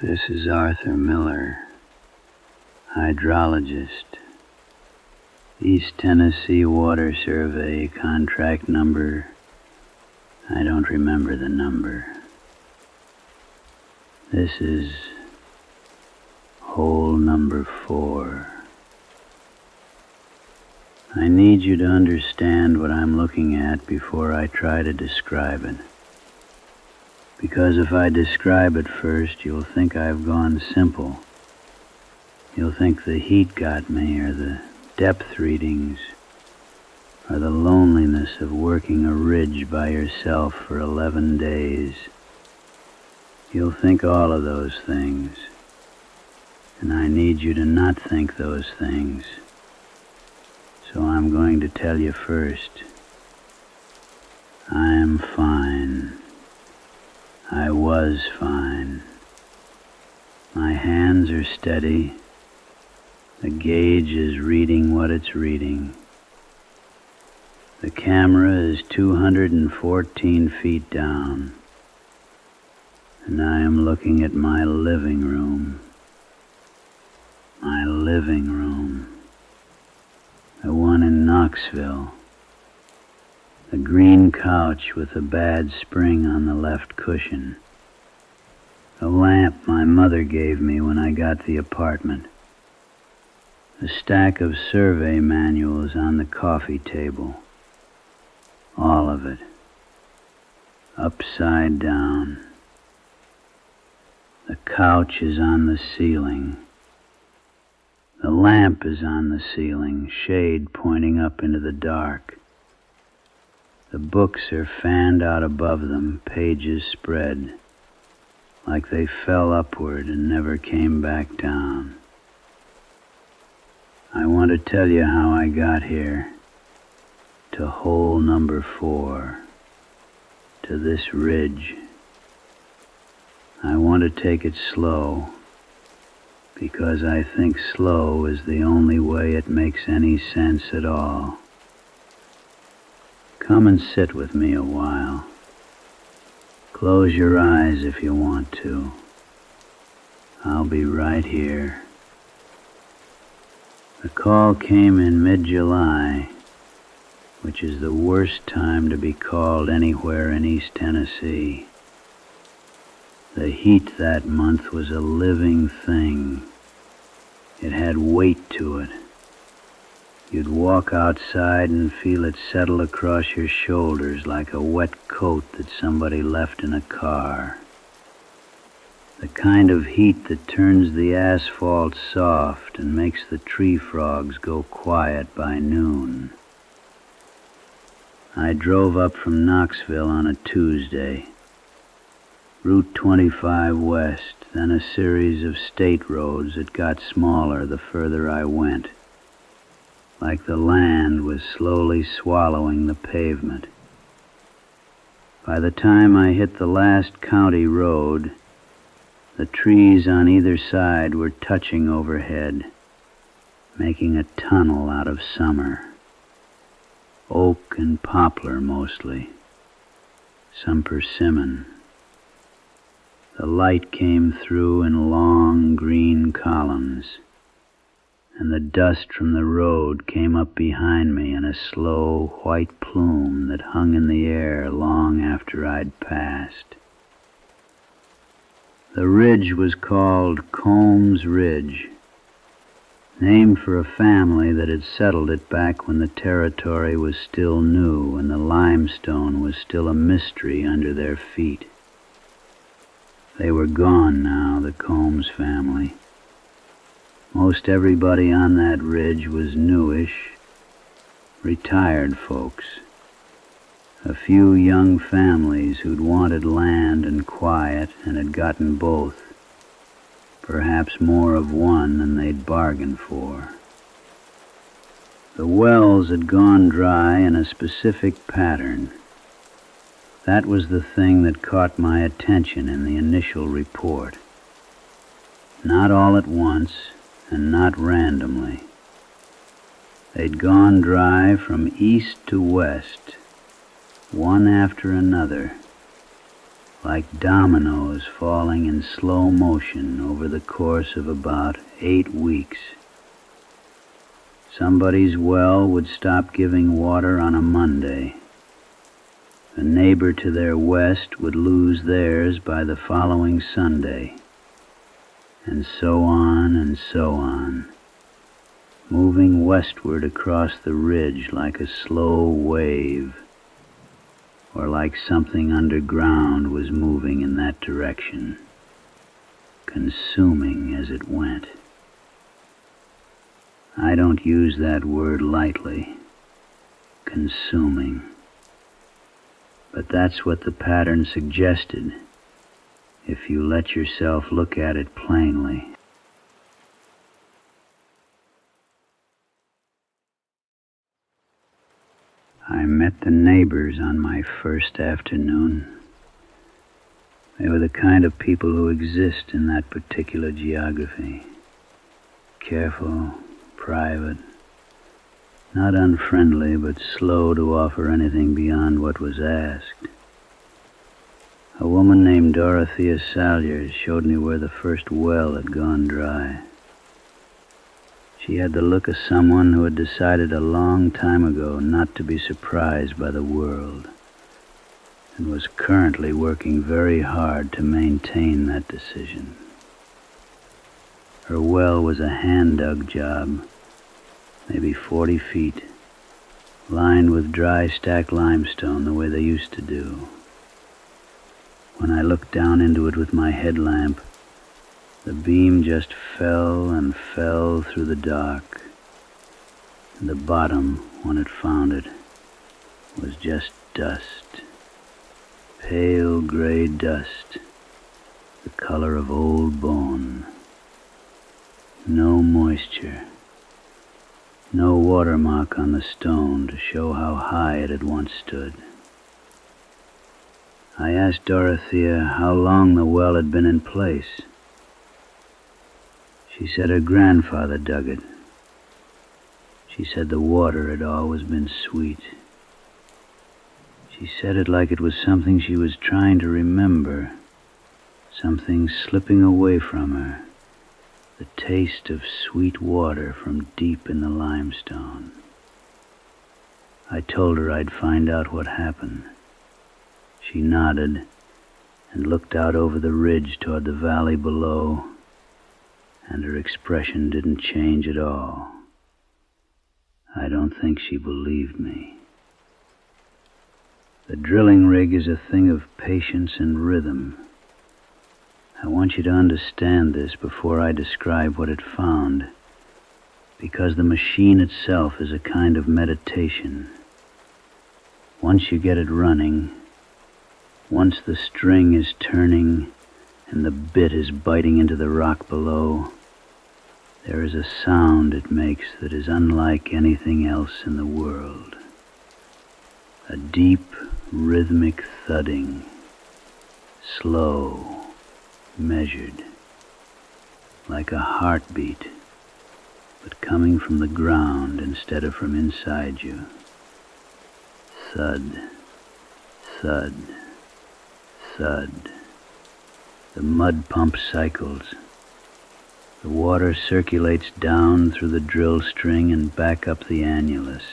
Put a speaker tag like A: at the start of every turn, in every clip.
A: This is Arthur Miller, hydrologist, East Tennessee Water Survey, contract number, I don't remember the number. This is hole number 4. I need you to understand what I'm looking at before I try to describe it. Because if I describe it first, you'll think I've gone simple. You'll think the heat got me, or the depth readings, or the loneliness of working a ridge by yourself for 11 days. You'll think all of those things. And I need you to not think those things. So I'm going to tell you first. I'm fine. I was fine. My hands are steady. The gauge is reading what it's reading. The camera is 214 feet down. And I am looking at my living room. My living room. The one in Knoxville. The green couch with a bad spring on the left cushion. The lamp my mother gave me when I got the apartment. The stack of survey manuals on the coffee table. All of it. Upside down. The couch is on the ceiling. The lamp is on the ceiling, shade pointing up into the dark. The books are fanned out above them, pages spread, like they fell upward and never came back down. I want to tell you how I got here, to hole number 4, to this ridge. I want to take it slow, because I think slow is the only way it makes any sense at all. Come and sit with me a while. Close your eyes if you want to. I'll be right here. The call came in mid-July, which is the worst time to be called anywhere in East Tennessee. The heat that month was a living thing. It had weight to it. You'd walk outside and feel it settle across your shoulders like a wet coat that somebody left in a car. The kind of heat that turns the asphalt soft and makes the tree frogs go quiet by noon. I drove up from Knoxville on a Tuesday. Route 25 west, then a series of state roads that got smaller the further I went. Like the land was slowly swallowing the pavement. By the time I hit the last county road, the trees on either side were touching overhead, making a tunnel out of summer. Oak and poplar mostly, some persimmon. The light came through in long green columns, and the dust from the road came up behind me in a slow white plume that hung in the air long after I'd passed. The ridge was called Combs Ridge, named for a family that had settled it back when the territory was still new and the limestone was still a mystery under their feet. They were gone now, the Combs family. Most everybody on that ridge was newish, retired folks. A few young families who'd wanted land and quiet and had gotten both, perhaps more of one than they'd bargained for. The wells had gone dry in a specific pattern. That was the thing that caught my attention in the initial report. Not all at once, and not randomly. They'd gone dry from east to west, one after another, like dominoes falling in slow motion over the course of about 8 weeks. Somebody's well would stop giving water on a Monday. A neighbor to their west would lose theirs by the following Sunday, and so on and so on, moving westward across the ridge like a slow wave, or like something underground was moving in that direction, consuming as it went. I don't use that word lightly, consuming. But that's what the pattern suggested, if you let yourself look at it plainly. I met the neighbors on my first afternoon. They were the kind of people who exist in that particular geography. Careful, private, not unfriendly, but slow to offer anything beyond what was asked. A woman named Dorothea Salyers showed me where the first well had gone dry. She had the look of someone who had decided a long time ago not to be surprised by the world, and was currently working very hard to maintain that decision. Her well was a hand-dug job, maybe 40 feet, lined with dry stacked limestone the way they used to do. When I looked down into it with my headlamp, the beam just fell and fell through the dark, and the bottom, when it found it, was just dust, pale gray dust, the color of old bone. No moisture, no watermark on the stone to show how high it had once stood. I asked Dorothea how long the well had been in place. She said her grandfather dug it. She said the water had always been sweet. She said it like it was something she was trying to remember, something slipping away from her, the taste of sweet water from deep in the limestone. I told her I'd find out what happened. She nodded and looked out over the ridge toward the valley below, and her expression didn't change at all. I don't think she believed me. The drilling rig is a thing of patience and rhythm. I want you to understand this before I describe what it found, because the machine itself is a kind of meditation. Once you get it running, once the string is turning and the bit is biting into the rock below, there is a sound it makes that is unlike anything else in the world. A deep, rhythmic thudding, slow, measured, like a heartbeat, but coming from the ground instead of from inside you. Thud, thud, thud. The mud pump cycles. The water circulates down through the drill string and back up the annulus,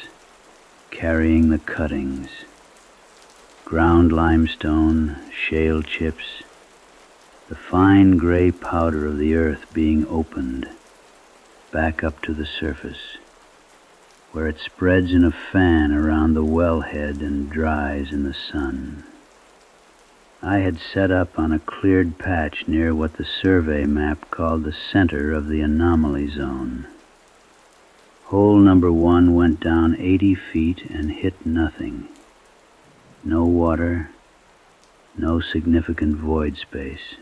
A: carrying the cuttings. Ground limestone, shale chips, the fine gray powder of the earth being opened back up to the surface, where it spreads in a fan around the wellhead and dries in the sun. I had set up on a cleared patch near what the survey map called the center of the anomaly zone. Hole number 1 went down 80 feet and hit nothing. No water, no significant void space.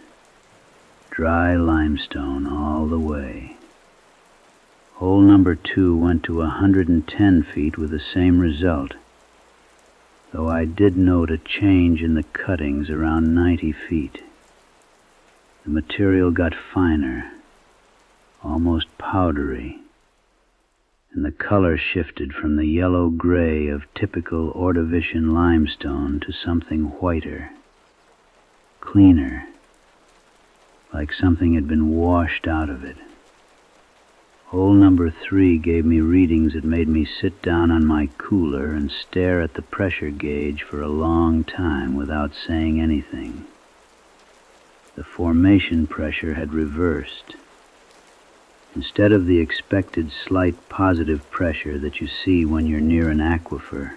A: Dry limestone all the way. Hole number 2 went to 110 feet with the same result, though I did note a change in the cuttings around 90 feet. The material got finer, almost powdery, and the color shifted from the yellow-gray of typical Ordovician limestone to something whiter, cleaner, like something had been washed out of it. Hole number 3 gave me readings that made me sit down on my cooler and stare at the pressure gauge for a long time without saying anything. The formation pressure had reversed. Instead of the expected slight positive pressure that you see when you're near an aquifer,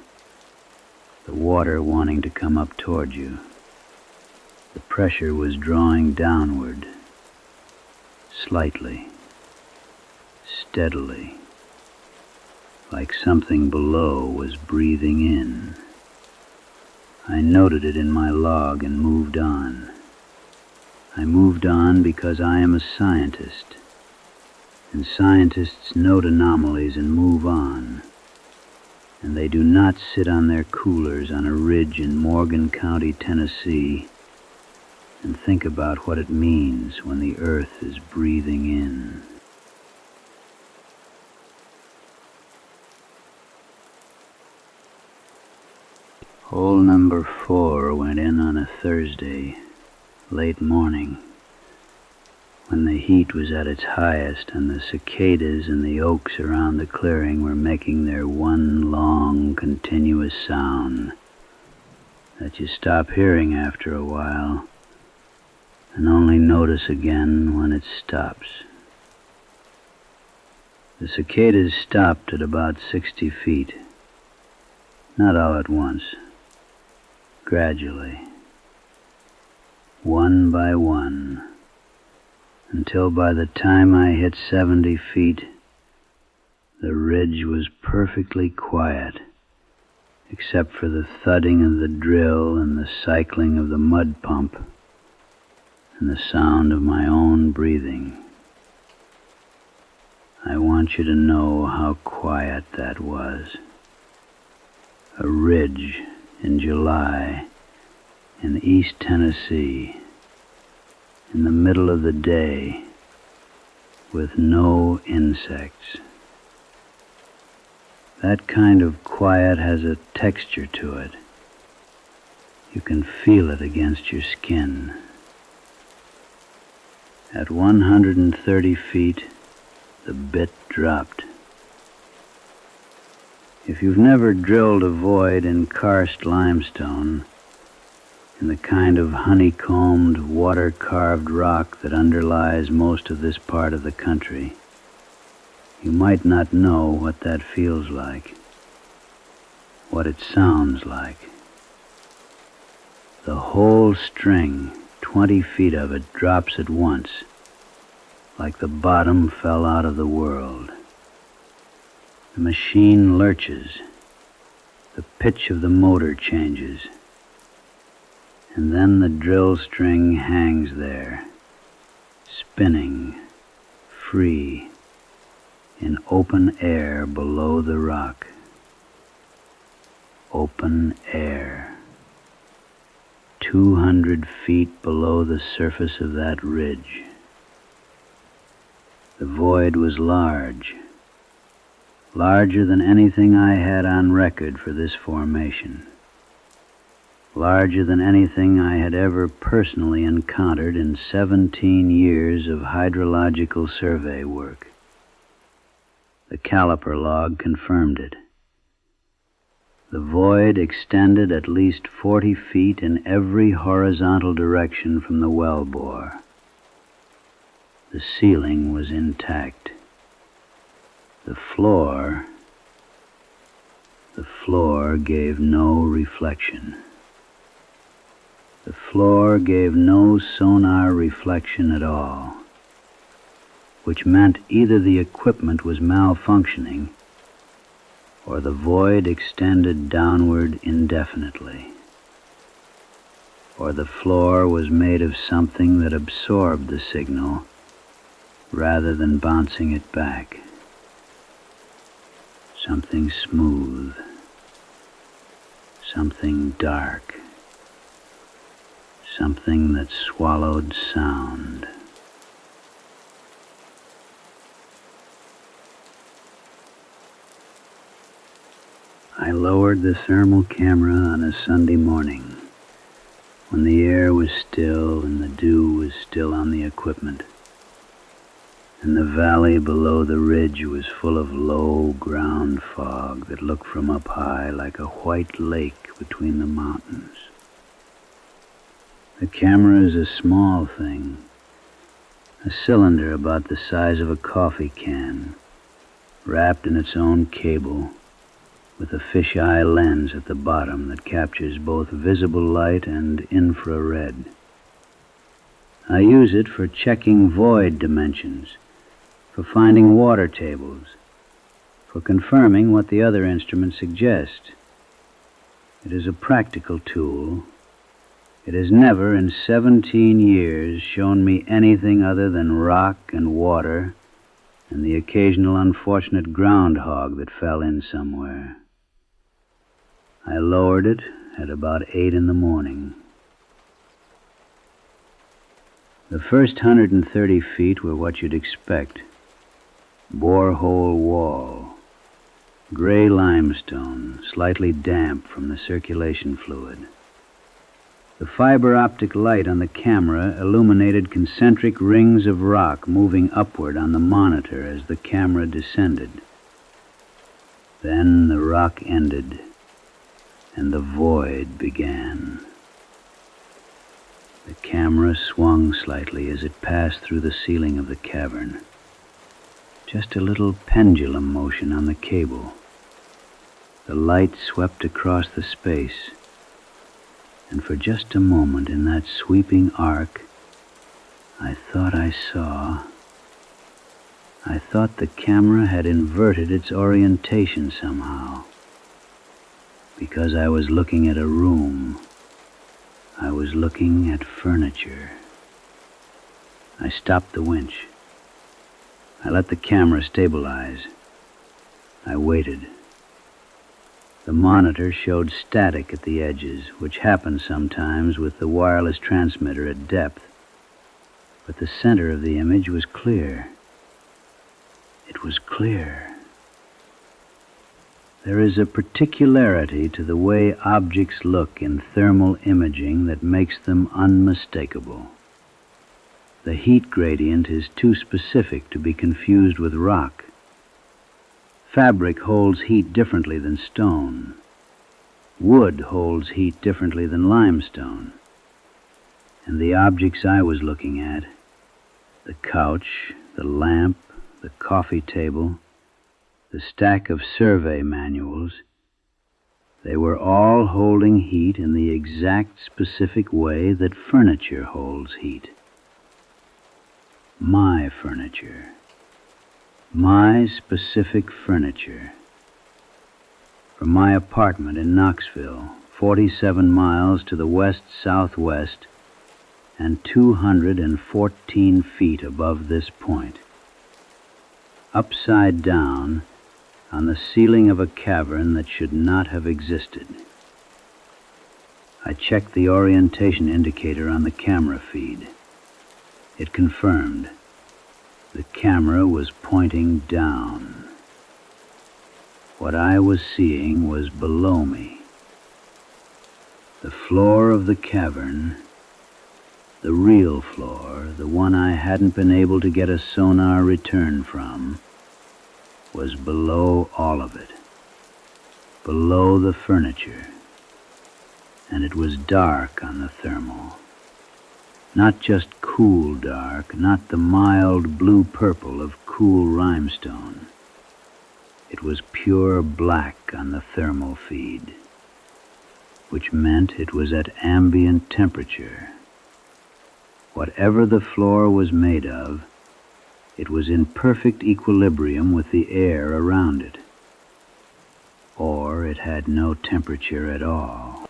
A: the water wanting to come up toward you, the pressure was drawing downward, slightly, steadily, like something below was breathing in. I noted it in my log and moved on. I moved on because I am a scientist, and scientists note anomalies and move on, and they do not sit on their coolers on a ridge in Morgan County, Tennessee, and think about what it means when the earth is breathing in. Hole number 4 went in on a Thursday, late morning, when the heat was at its highest and the cicadas and the oaks around the clearing were making their one long, continuous sound that you stop hearing after a while and only notice again when it stops. The cicadas stopped at about 60 feet, not all at once, gradually, one by one, until by the time I hit 70 feet, the ridge was perfectly quiet, except for the thudding of the drill and the cycling of the mud pump and the sound of my own breathing. I want you to know how quiet that was. A ridge in July in East Tennessee, in the middle of the day, with no insects. That kind of quiet has a texture to it. You can feel it against your skin. At 130 feet, the bit dropped. If you've never drilled a void in karst limestone, in the kind of honeycombed, water-carved rock that underlies most of this part of the country, you might not know what that feels like, what it sounds like. The whole string, 20 feet of it, drops at once, like the bottom fell out of the world. The machine lurches, the pitch of the motor changes, and then the drill string hangs there, spinning, free, in open air below the rock. Open air. 200 feet below the surface of that ridge. The void was large, larger than anything I had on record for this formation, larger than anything I had ever personally encountered in 17 years of hydrological survey work. The caliper log confirmed it. The void extended at least 40 feet in every horizontal direction from the well bore. The ceiling was intact. The floor gave no reflection. The floor gave no sonar reflection at all, which meant either the equipment was malfunctioning or the void extended downward indefinitely, or the floor was made of something that absorbed the signal rather than bouncing it back. Something smooth, something dark, something that swallowed sound. I lowered the thermal camera on a Sunday morning, when the air was still and the dew was still on the equipment, and the valley below the ridge was full of low ground fog that looked from up high like a white lake between the mountains. The camera is a small thing, a cylinder about the size of a coffee can, wrapped in its own cable, with a fisheye lens at the bottom that captures both visible light and infrared. I use it for checking void dimensions, for finding water tables, for confirming what the other instruments suggest. It is a practical tool. It has never in 17 years shown me anything other than rock and water and the occasional unfortunate groundhog that fell in somewhere. I lowered it at about 8 in the morning. The first 130 feet were what you'd expect. Borehole wall, gray limestone, slightly damp from the circulation fluid. The fiber optic light on the camera illuminated concentric rings of rock moving upward on the monitor as the camera descended. Then the rock ended, and the void began. The camera swung slightly as it passed through the ceiling of the cavern. Just a little pendulum motion on the cable. The light swept across the space, and for just a moment in that sweeping arc, I thought the camera had inverted its orientation somehow. Because I was looking at a room, I was looking at furniture. I stopped the winch. I let the camera stabilize. I waited. The monitor showed static at the edges, which happens sometimes with the wireless transmitter at depth. But the center of the image was clear. It was clear. There is a particularity to the way objects look in thermal imaging that makes them unmistakable. The heat gradient is too specific to be confused with rock. Fabric holds heat differently than stone. Wood holds heat differently than limestone. And the objects I was looking at, the couch, the lamp, the coffee table, the stack of survey manuals, they were all holding heat in the exact specific way that furniture holds heat. My furniture. My specific furniture. From my apartment in Knoxville, 47 miles to the west-southwest and 214 feet above this point. Upside down on the ceiling of a cavern that should not have existed. I checked the orientation indicator on the camera feed. It confirmed. The camera was pointing down. What I was seeing was below me. The floor of the cavern, the real floor, the one I hadn't been able to get a sonar return from, was below all of it, below the furniture, and it was dark on the thermal. Not just cool dark, not the mild blue-purple of cool limestone. It was pure black on the thermal feed, which meant it was at ambient temperature. Whatever the floor was made of, it was in perfect equilibrium with the air around it. Or it had no temperature at all.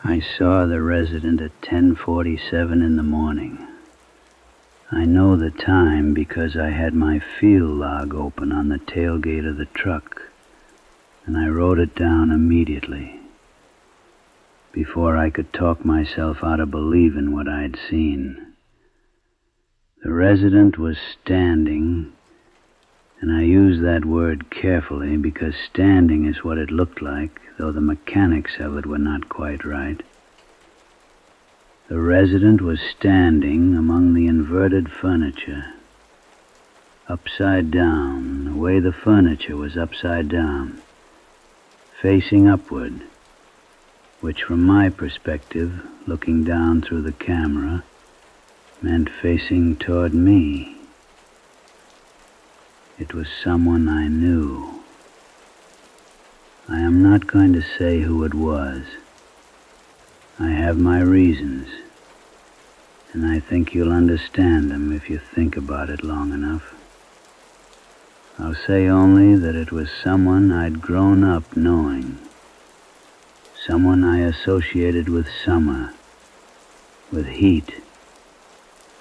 A: I saw the resident at 10:47 in the morning. I know the time because I had my field log open on the tailgate of the truck, and I wrote it down immediately, before I could talk myself out of believing what I'd seen. The resident was standing And I use that word carefully because standing is what it looked like, though the mechanics of it were not quite right. The resident was standing among the inverted furniture, upside down, the way the furniture was upside down, facing upward, which from my perspective, looking down through the camera, meant facing toward me. It was someone I knew. I am not going to say who it was. I have my reasons, and I think you'll understand them if you think about it long enough. I'll say only that it was someone I'd grown up knowing, someone I associated with summer, with heat,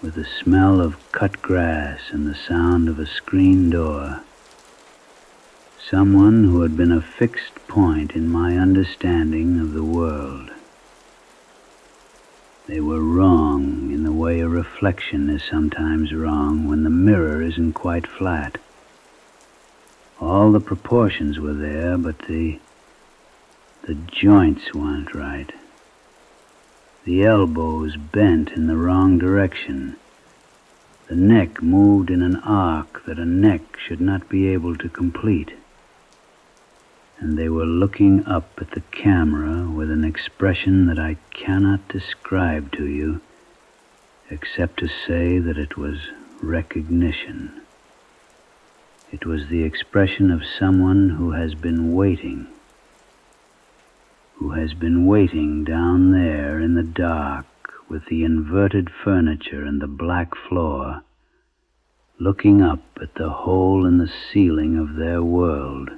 A: with the smell of cut grass and the sound of a screen door, someone who had been a fixed point in my understanding of the world. They were wrong in the way a reflection is sometimes wrong when the mirror isn't quite flat. All the proportions were there, but the joints weren't right. The elbows bent in the wrong direction. The neck moved in an arc that a neck should not be able to complete. And they were looking up at the camera with an expression that I cannot describe to you, except to say that it was recognition. It was the expression of someone who has been waiting down there in the dark with the inverted furniture and the black floor, looking up at the hole in the ceiling of their world,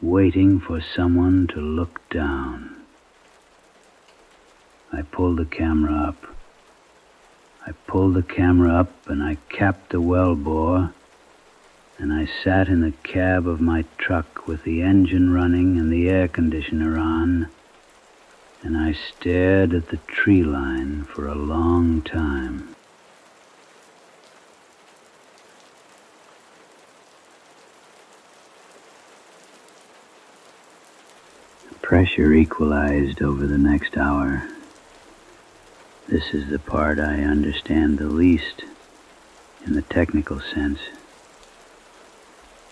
A: waiting for someone to look down. I pulled the camera up and I capped the well bore, and I sat in the cab of my truck with the engine running and the air conditioner on, and I stared at the tree line for a long time. The pressure equalized over the next hour. This is the part I understand the least in the technical sense.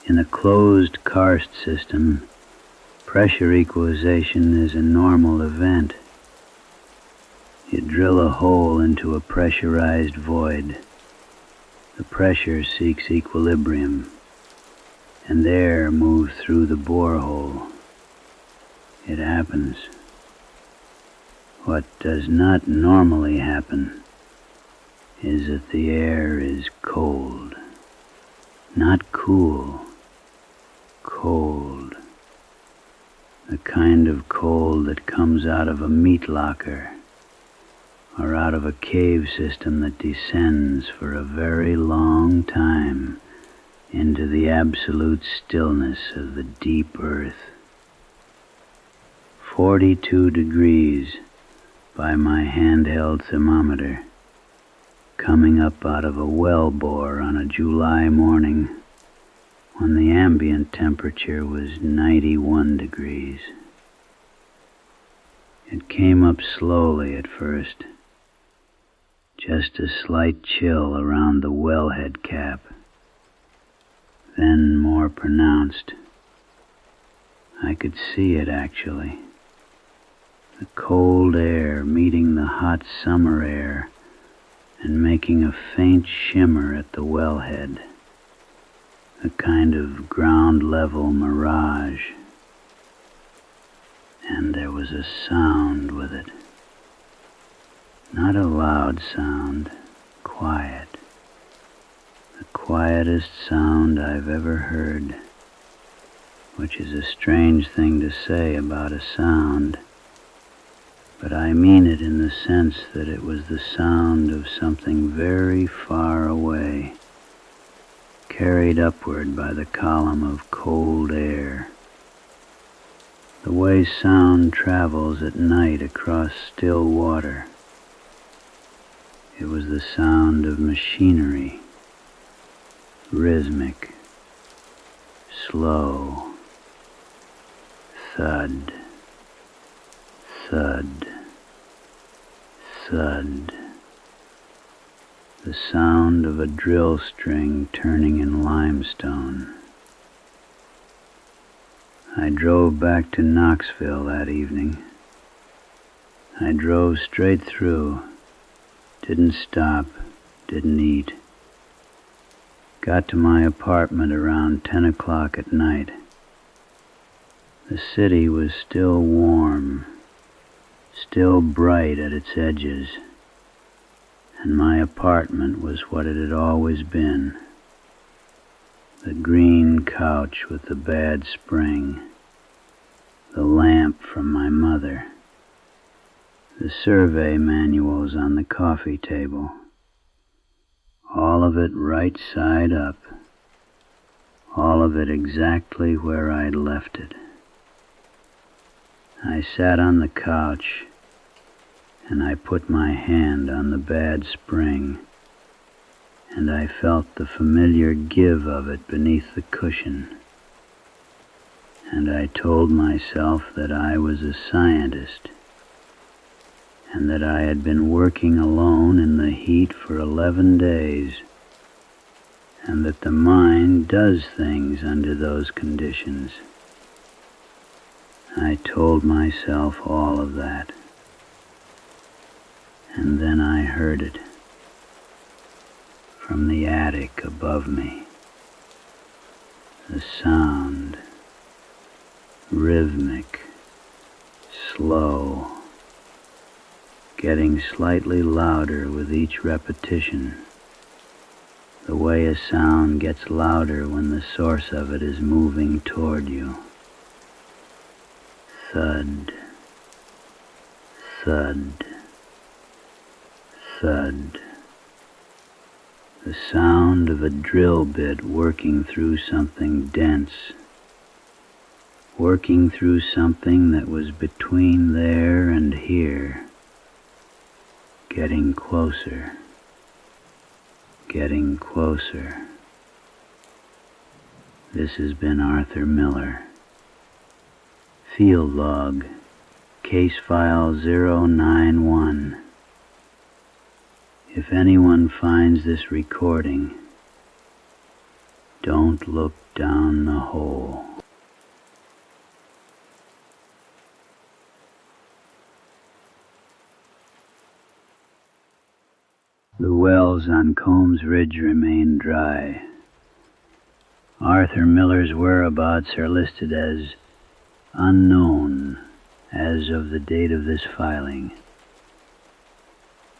A: In a closed karst system, pressure equalization is a normal event. You drill a hole into a pressurized void. The pressure seeks equilibrium, and air moves through the borehole. It happens. What does not normally happen is that the air is cold. Not cool. Cold. The kind of cold that comes out of a meat locker or out of a cave system that descends for a very long time into the absolute stillness of the deep earth. 42 degrees by my handheld thermometer, coming up out of a well bore on a July morning when the ambient temperature was 91 degrees. It came up slowly at first, just a slight chill around the wellhead cap, then more pronounced. I could see it actually. The cold air meeting the hot summer air and making a faint shimmer at the wellhead. A kind of ground-level mirage. And there was a sound with it. Not a loud sound, quiet. The quietest sound I've ever heard, which is a strange thing to say about a sound, but I mean it in the sense that it was the sound of something very far away, carried upward by the column of cold air. The way sound travels at night across still water. It was the sound of machinery, rhythmic, slow, thud, thud, thud, the sound of a drill string turning in limestone. I drove back to Knoxville that evening. I drove straight through, didn't stop, didn't eat. Got to my apartment around 10 o'clock at night. The city was still warm, still bright at its edges, and my apartment was what it had always been. The green couch with the bad spring, the lamp from my mother, the survey manuals on the coffee table, all of it right side up, all of it exactly where I'd left it. I sat on the couch and I put my hand on the bad spring, and I felt the familiar give of it beneath the cushion. And I told myself that I was a scientist, and that I had been working alone in the heat for 11 days, and that the mind does things under those conditions. I told myself all of that. And then I heard it from the attic above me. The sound, rhythmic, slow, getting slightly louder with each repetition, the way a sound gets louder when the source of it is moving toward you. Thud, thud, thud. The sound of a drill bit working through something dense, working through something that was between there and here, getting closer, getting closer. This has been Arthur Miller. Field Log, Case File 091. If anyone finds this recording, don't look down the hole. The wells on Combs Ridge remain dry. Arthur Miller's whereabouts are listed as unknown as of the date of this filing.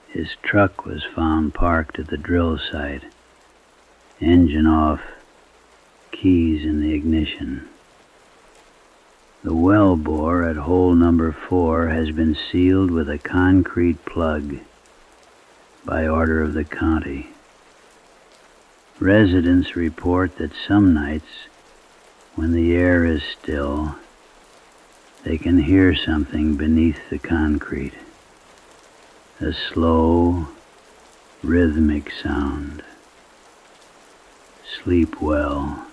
A: His truck was found parked at the drill site, engine off, keys in the ignition. The well bore at hole number 4 has been sealed with a concrete plug by order of the county. Residents report that some nights, when the air is still, they can hear something beneath the concrete. A slow, rhythmic sound. Sleep well.